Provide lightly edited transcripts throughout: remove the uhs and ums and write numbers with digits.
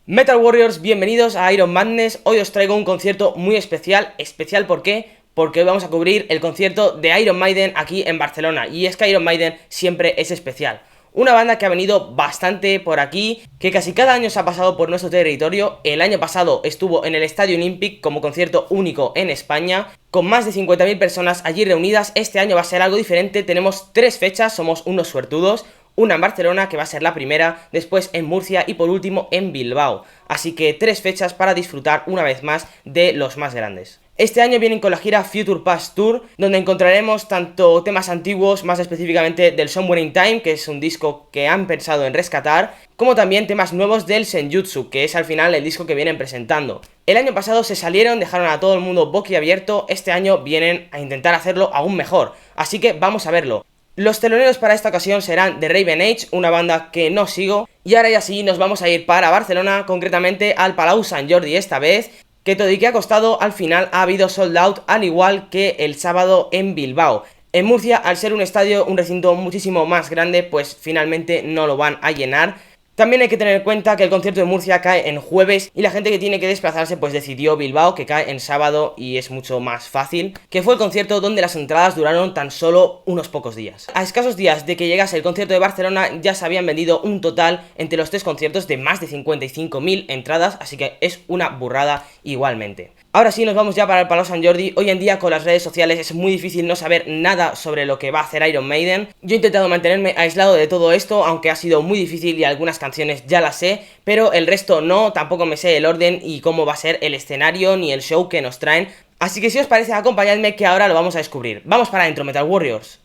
Metal Warriors, bienvenidos a Iron Madness. Hoy os traigo un concierto muy especial. ¿Especial por qué? Porque hoy vamos a cubrir el concierto de Iron Maiden aquí en Barcelona. Y es que Iron Maiden siempre es especial. Una banda que ha venido bastante por aquí, que casi cada año se ha pasado por nuestro territorio. El año pasado estuvo en el Estadio Olympic como concierto único en España, con más de 50.000 personas allí reunidas. Este año va a ser algo diferente, tenemos 3 fechas, somos unos suertudos. Una en Barcelona, que va a ser la primera, después en Murcia y por último en Bilbao. Así que 3 fechas para disfrutar una vez más de los más grandes. Este año vienen con la gira Future Past Tour, donde encontraremos tanto temas antiguos, más específicamente del Somewhere in Time, que es un disco que han pensado en rescatar, como también temas nuevos del Senjutsu, que es al final el disco que vienen presentando. El año pasado se salieron, dejaron a todo el mundo boquiabierto, este año vienen a intentar hacerlo aún mejor, así que vamos a verlo. Los teloneros para esta ocasión serán The Raven Age, una banda que no sigo, y ahora ya sí nos vamos a ir para Barcelona, concretamente al Palau Sant Jordi esta vez, que todo y que ha costado, al final ha habido sold out, al igual que el sábado en Bilbao. En Murcia, al ser un estadio, un recinto muchísimo más grande, pues finalmente no lo van a llenar. También hay que tener en cuenta que el concierto de Murcia cae en jueves y la gente que tiene que desplazarse pues decidió Bilbao, que cae en sábado y es mucho más fácil, que fue el concierto donde las entradas duraron tan solo unos pocos días. A escasos días de que llegase el concierto de Barcelona ya se habían vendido un total entre los 3 conciertos de más de 55.000 entradas, así que es una burrada igualmente. Ahora sí, nos vamos ya para el Palau Sant Jordi. Hoy en día con las redes sociales es muy difícil no saber nada sobre lo que va a hacer Iron Maiden. Yo he intentado mantenerme aislado de todo esto, aunque ha sido muy difícil y algunas canciones ya las sé, pero el resto no, tampoco me sé el orden y cómo va a ser el escenario ni el show que nos traen. Así que si os parece, acompañadme que ahora lo vamos a descubrir. Vamos para adentro, Metal Warriors.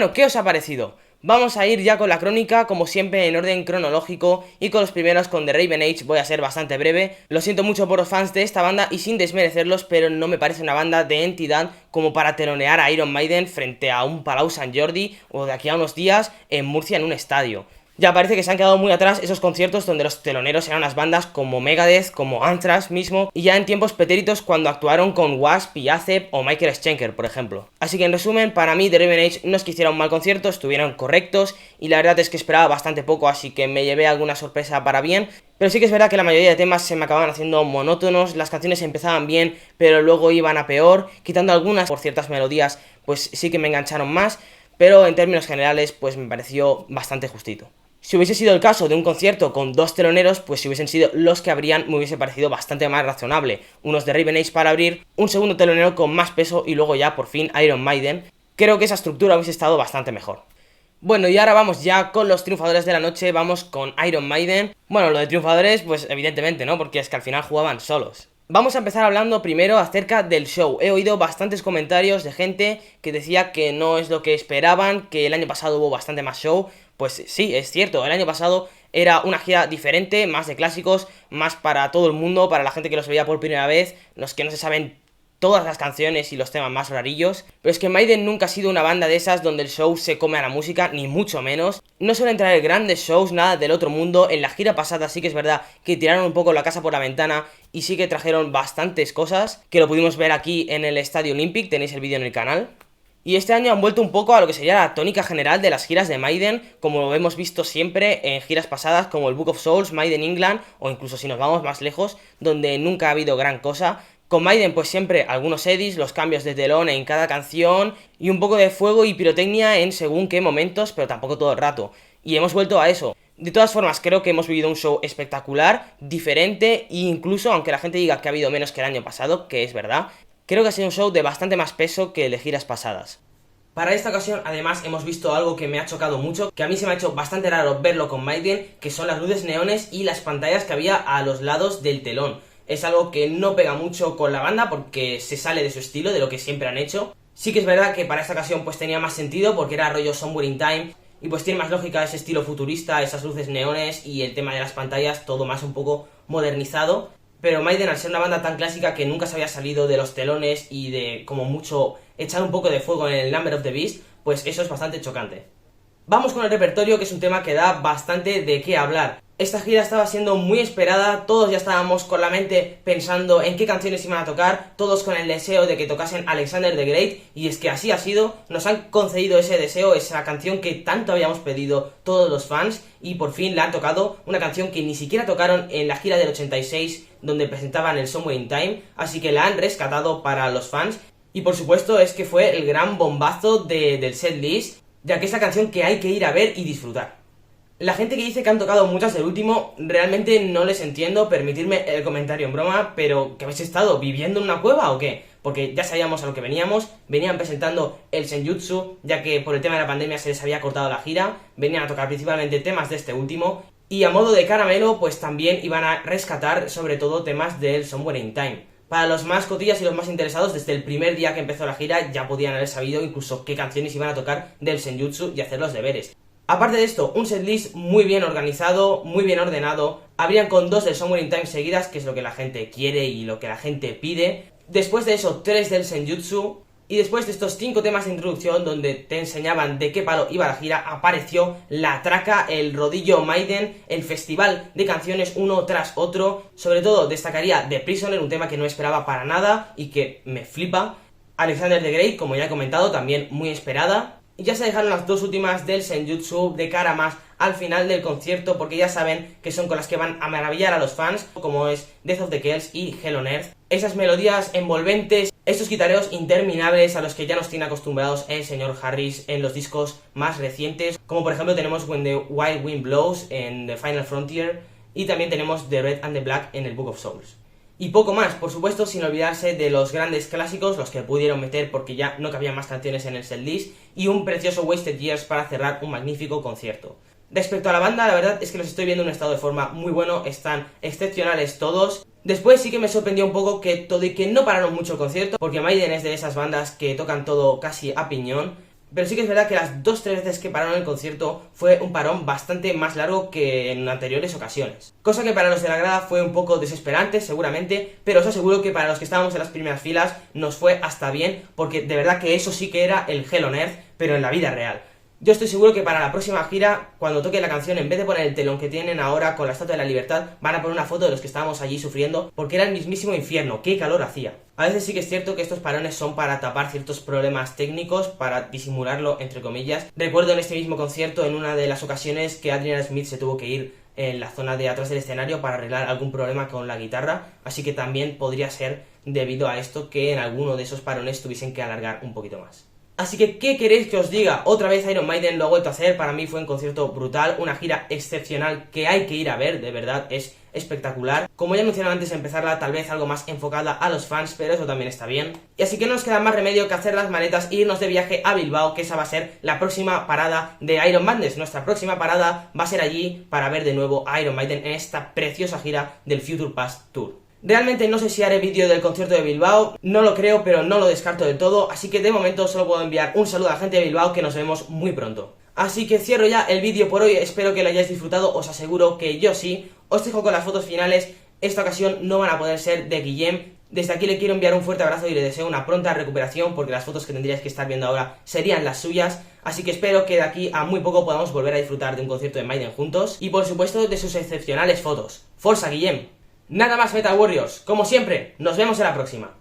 bueno, ¿qué os ha parecido? Vamos a ir ya con la crónica, como siempre en orden cronológico, y con los primeros con The Raven Age voy a ser bastante breve. Lo siento mucho por los fans de esta banda y sin desmerecerlos, pero no me parece una banda de entidad como para telonear a Iron Maiden frente a un Palau Sant Jordi o de aquí a unos días en Murcia en un estadio. Ya parece que se han quedado muy atrás esos conciertos donde los teloneros eran unas bandas como Megadeth, como Anthrax mismo, y ya en tiempos pretéritos cuando actuaron con Wasp y Acep o Michael Schenker, por ejemplo. Así que en resumen, para mí The Raven Age no es que hiciera un mal concierto, estuvieron correctos, y la verdad es que esperaba bastante poco, así que me llevé alguna sorpresa para bien. Pero sí que es verdad que la mayoría de temas se me acababan haciendo monótonos, las canciones empezaban bien, pero luego iban a peor, quitando algunas por ciertas melodías, pues sí que me engancharon más, pero en términos generales, pues me pareció bastante justito. Si hubiese sido el caso de un concierto con dos teloneros, pues si hubiesen sido los que abrían, me hubiese parecido bastante más razonable. Unos de Raven Age para abrir, un segundo telonero con más peso y luego ya por fin Iron Maiden. Creo que esa estructura hubiese estado bastante mejor. Bueno, y ahora vamos ya con los triunfadores de la noche, vamos con Iron Maiden. Bueno, lo de triunfadores, pues evidentemente, ¿no? Porque es que al final jugaban solos. Vamos a empezar hablando primero acerca del show. He oído bastantes comentarios de gente que decía que no es lo que esperaban, que el año pasado hubo bastante más show. Pues sí, es cierto, el año pasado era una gira diferente, más de clásicos, más para todo el mundo, para la gente que los veía por primera vez, los que no se saben todas las canciones y los temas más rarillos. Pero es que Maiden nunca ha sido una banda de esas donde el show se come a la música, ni mucho menos. No suelen traer grandes shows, nada del otro mundo. En la gira pasada sí que es verdad que tiraron un poco la casa por la ventana y sí que trajeron bastantes cosas, que lo pudimos ver aquí en el Estadio Olympic, tenéis el vídeo en el canal. Y este año han vuelto un poco a lo que sería la tónica general de las giras de Maiden, como lo hemos visto siempre en giras pasadas como el Book of Souls, Maiden England, o incluso si nos vamos más lejos, donde nunca ha habido gran cosa. Con Maiden pues siempre algunos edits, los cambios de telón en cada canción, y un poco de fuego y pirotecnia en según qué momentos, pero tampoco todo el rato. Y hemos vuelto a eso. De todas formas, creo que hemos vivido un show espectacular, diferente, e incluso, aunque la gente diga que ha habido menos que el año pasado, que es verdad, creo que ha sido un show de bastante más peso que el de giras pasadas. Para esta ocasión, además, hemos visto algo que me ha chocado mucho, que a mí se me ha hecho bastante raro verlo con Maiden, que son las luces neones y las pantallas que había a los lados del telón. Es algo que no pega mucho con la banda porque se sale de su estilo, de lo que siempre han hecho. Sí que es verdad que para esta ocasión pues tenía más sentido porque era rollo Somewhere in Time y pues tiene más lógica ese estilo futurista, esas luces neones y el tema de las pantallas, todo más un poco modernizado. Pero Maiden, al ser una banda tan clásica que nunca se había salido de los telones y de como mucho echar un poco de fuego en el Number of the Beast, pues eso es bastante chocante. Vamos con el repertorio, que es un tema que da bastante de qué hablar. Esta gira estaba siendo muy esperada, todos ya estábamos con la mente pensando en qué canciones iban a tocar, todos con el deseo de que tocasen Alexander the Great, y es que así ha sido, nos han concedido ese deseo, esa canción que tanto habíamos pedido todos los fans, y por fin la han tocado, una canción que ni siquiera tocaron en la gira del 86, donde presentaban el Somewhere in Time, así que la han rescatado para los fans, y por supuesto es que fue el gran bombazo del setlist, ya que es la canción que hay que ir a ver y disfrutar. La gente que dice que han tocado muchas del último, realmente no les entiendo, permitidme el comentario en broma, pero ¿que habéis estado viviendo en una cueva o qué? Porque ya sabíamos a lo que veníamos, venían presentando el Senjutsu, ya que por el tema de la pandemia se les había cortado la gira, venían a tocar principalmente temas de este último, y a modo de caramelo, pues también iban a rescatar sobre todo temas del Somewhere in Time. Para los más cotillas y los más interesados, desde el primer día que empezó la gira ya podían haber sabido incluso qué canciones iban a tocar del Senjutsu y hacer los deberes. Aparte de esto, un setlist muy bien organizado, muy bien ordenado. Abrían con 2 del Somewhere in Time seguidas, que es lo que la gente quiere y lo que la gente pide. Después de eso, 3 del Senjutsu. Y después de estos 5 temas de introducción donde te enseñaban de qué palo iba la gira, apareció la traca, el rodillo Maiden, el festival de canciones uno tras otro. Sobre todo destacaría The Prisoner, un tema que no esperaba para nada y que me flipa. Alexander the Great, como ya he comentado, también muy esperada. Y ya se dejaron las dos últimas del Senjutsu de cara más al final del concierto, porque ya saben que son con las que van a maravillar a los fans, como es Death of the Kells y Hell on Earth. Esas melodías envolventes, estos guitareos interminables a los que ya nos tiene acostumbrados el señor Harris en los discos más recientes, como por ejemplo tenemos When the Wild Wind Blows en The Final Frontier, y también tenemos The Red and the Black en el Book of Souls. Y poco más, por supuesto, sin olvidarse de los grandes clásicos, los que pudieron meter porque ya no cabían más canciones en el setlist, y un precioso Wasted Years para cerrar un magnífico concierto. Respecto a la banda, la verdad es que los estoy viendo en un estado de forma muy bueno, están excepcionales todos. Después sí que me sorprendió un poco que todo y que no pararon mucho el concierto, porque Maiden es de esas bandas que tocan todo casi a piñón. Pero sí que es verdad que las 2-3 veces que pararon el concierto fue un parón bastante más largo que en anteriores ocasiones. Cosa que para los de la grada fue un poco desesperante, seguramente, pero os aseguro que para los que estábamos en las primeras filas nos fue hasta bien, porque de verdad que eso sí que era el Hell on Earth, pero en la vida real. Yo estoy seguro que para la próxima gira, cuando toque la canción, en vez de poner el telón que tienen ahora con la Estatua de la Libertad, van a poner una foto de los que estábamos allí sufriendo, porque era el mismísimo infierno, qué calor hacía. A veces sí que es cierto que estos parones son para tapar ciertos problemas técnicos, para disimularlo, entre comillas. Recuerdo en este mismo concierto, en una de las ocasiones, que Adrian Smith se tuvo que ir en la zona de atrás del escenario para arreglar algún problema con la guitarra, así que también podría ser debido a esto que en alguno de esos parones tuviesen que alargar un poquito más. Así que, ¿qué queréis que os diga? Otra vez Iron Maiden lo ha vuelto a hacer, para mí fue un concierto brutal, una gira excepcional que hay que ir a ver, de verdad, es espectacular. Como ya anunciaron antes de empezarla, tal vez algo más enfocada a los fans, pero eso también está bien. Y así que no nos queda más remedio que hacer las maletas e irnos de viaje a Bilbao, que esa va a ser la próxima parada de Iron Madness. Nuestra próxima parada va a ser allí para ver de nuevo a Iron Maiden en esta preciosa gira del Future Past Tour. Realmente no sé si haré vídeo del concierto de Bilbao, no lo creo, pero no lo descarto del todo, así que de momento solo puedo enviar un saludo a la gente de Bilbao, que nos vemos muy pronto. Así que cierro ya el vídeo por hoy, espero que lo hayáis disfrutado, os aseguro que yo sí. Os dejo con las fotos finales, esta ocasión no van a poder ser de Guillem. Desde aquí le quiero enviar un fuerte abrazo y le deseo una pronta recuperación, porque las fotos que tendríais que estar viendo ahora serían las suyas. Así que espero que de aquí a muy poco podamos volver a disfrutar de un concierto de Maiden juntos, y por supuesto de sus excepcionales fotos. ¡Forza Guillem! Nada más, Metal Warriors, como siempre, nos vemos en la próxima.